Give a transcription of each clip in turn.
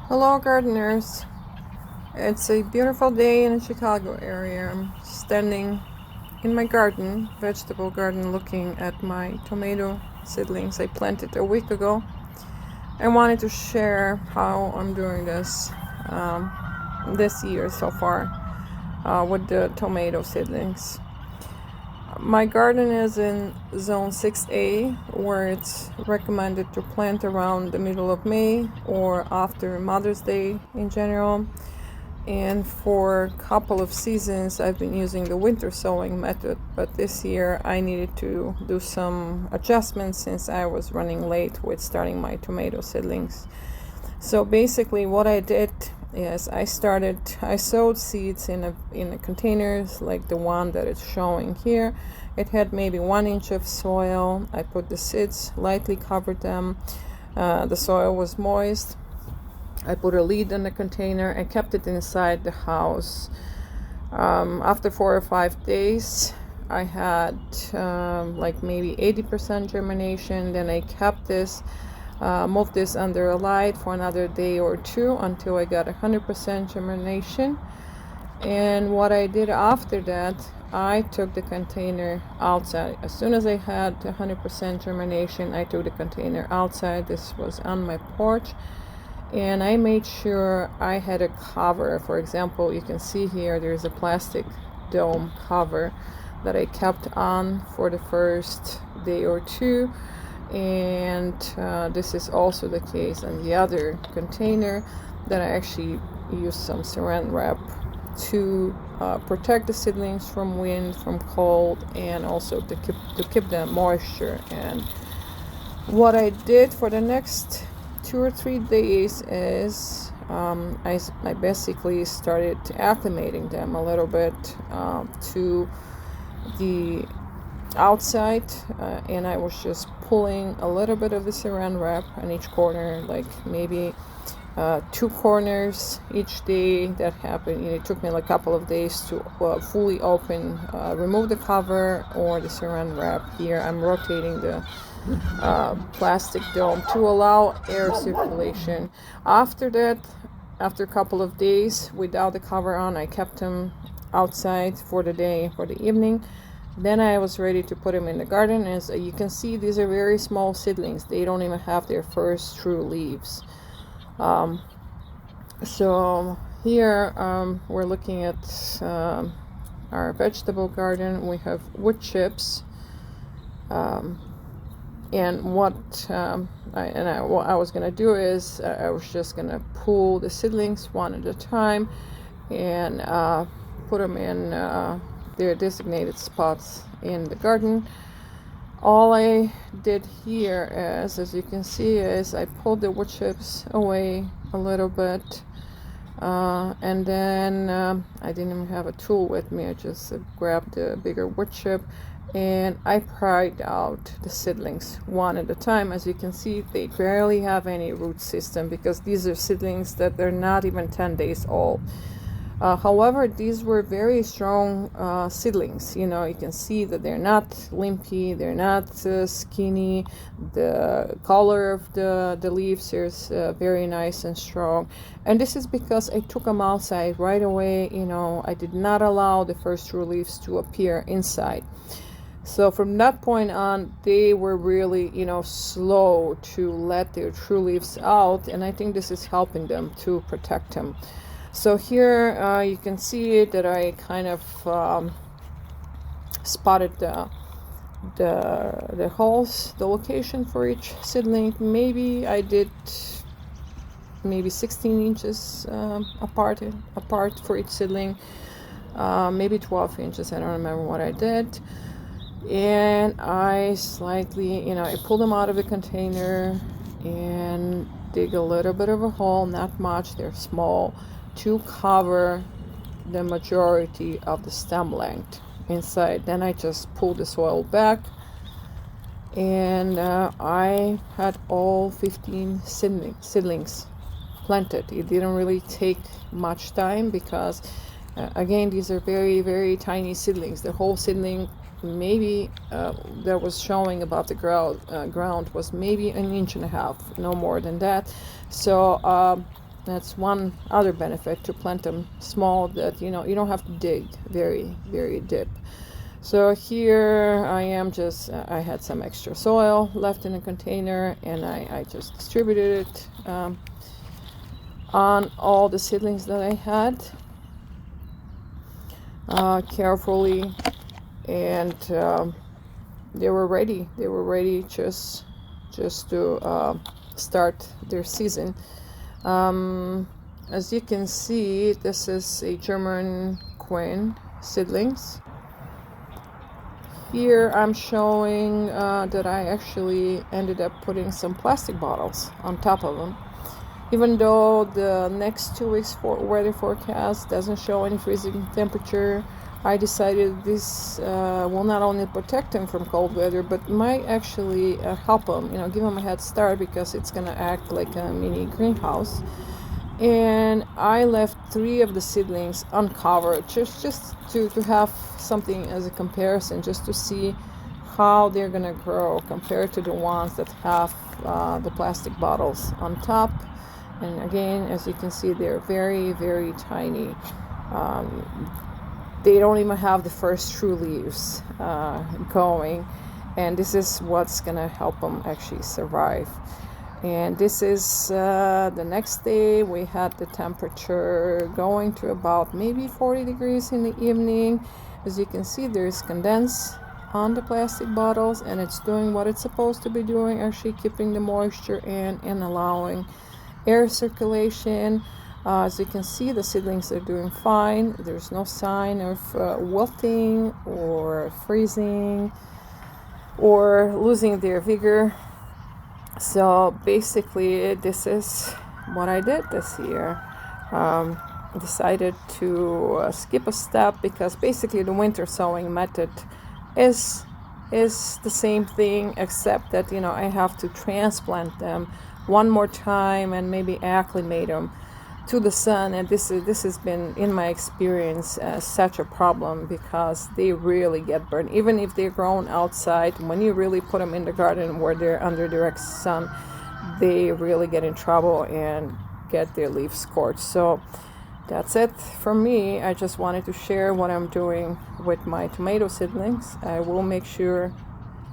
Hello gardeners, it's a beautiful day in the Chicago area. I'm standing in my garden, vegetable garden, looking at my tomato seedlings I planted a week ago. I wanted to share how I'm doing this year so far with the tomato seedlings. My garden is in zone 6A, where it's recommended to plant around the middle of May or after Mother's Day in general. And for a couple of seasons I've been using the winter sowing method, but this year I needed to do some adjustments since I was running late with starting my tomato seedlings. So basically what I did is I sowed seeds in a containers like the one that it's showing here. It had maybe 1 inch of soil. I put the seeds, lightly covered them. The soil was moist. I put a lid on the container and kept it inside the house. After 4 or 5 days, I had like maybe 80% germination. Then I kept this, moved this under a light for another day or two until I got 100% germination. And what I did after that, I took the container outside. As soon as I had 100% germination, I took the container outside. This was on my porch. And I made sure I had a cover. For example, you can see here there's a plastic dome cover that I kept on for the first day or two, and this is also the case on the other container. That I actually used some saran wrap to protect the seedlings from wind, from cold, and also to keep the moisture. And what I did for the next 2 or 3 days is I basically started acclimating them a little bit to the outside, and I was just pulling a little bit of the saran wrap on each corner, like maybe 2 corners each day. That happened. It took me like a couple of days to fully open, remove the cover or the saran wrap. Here I'm rotating the plastic dome to allow air circulation. After that, after a couple of days without the cover on, I kept them outside for the day, for the evening. Then I was ready to put them in the garden. As you can see, these are very small seedlings. They don't even have their first true leaves. So here we're looking at our vegetable garden. We have wood chips. And what I was going to do is I was just going to pull the seedlings one at a time and put them in their designated spots in the garden. All I did here is, as you can see, is I pulled the wood chips away a little bit, and then I didn't even have a tool with me. I just grabbed the bigger wood chip and I pried out the seedlings one at a time. As you can see, they barely have any root system because these are seedlings that they're not even 10 days old. However, these were very strong seedlings. You can see that they're not limpy, they're not skinny. The color of the leaves is very nice and strong. And this is because I took them outside right away. I did not allow the first true leaves to appear inside. So from that point on, they were really, slow to let their true leaves out. And I think this is helping them to protect them. So here you can see that I kind of spotted the holes, the location for each seedling. Maybe I did 16 inches apart for each seedling, maybe 12 inches. I don't remember what I did. And I slightly, I pulled them out of the container and dig a little bit of a hole, not much, they're small, to cover the majority of the stem length inside. Then I just pulled the soil back, and I had all 15 seedlings planted. It didn't really take much time because again, these are very, very tiny seedlings. The whole seedling maybe that was showing above the ground was maybe 1.5 inches, no more than that. So That's one other benefit to plant them small, that you don't have to dig very, very deep. So here I am, just I had some extra soil left in a container, and I just distributed it on all the seedlings that I had carefully, and they were ready. They were ready just to start their season. As you can see, this is a German queen seedlings. Here I'm showing that I actually ended up putting some plastic bottles on top of them. Even though the next 2 weeks weather forecast doesn't show any freezing temperature, I decided this will not only protect them from cold weather, but might actually help them, give them a head start, because it's going to act like a mini greenhouse. And I left 3 of the seedlings uncovered, just to have something as a comparison, just to see how they're going to grow compared to the ones that have the plastic bottles on top. And again, as you can see, they're very, very tiny. They don't even have the first true leaves going, and this is what's gonna help them actually survive. And this is the next day. We had the temperature going to about maybe 40 degrees in the evening. As you can see, there's condense on the plastic bottles, and it's doing what it's supposed to be doing, actually keeping the moisture in and allowing air circulation. As you can see, the seedlings are doing fine. There's no sign of wilting or freezing or losing their vigor. So basically, this is what I did this year. Decided to skip a step, because basically the winter sowing method is the same thing, except that I have to transplant them one more time and maybe acclimate them to the sun. And this has been, in my experience, such a problem, because they really get burned. Even if they're grown outside, when you really put them in the garden where they're under direct sun, they really get in trouble and get their leaves scorched. So that's it for me. I just wanted to share what I'm doing with my tomato seedlings. I will make sure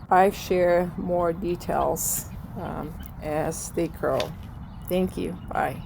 I share more details as they grow. Thank you. Bye.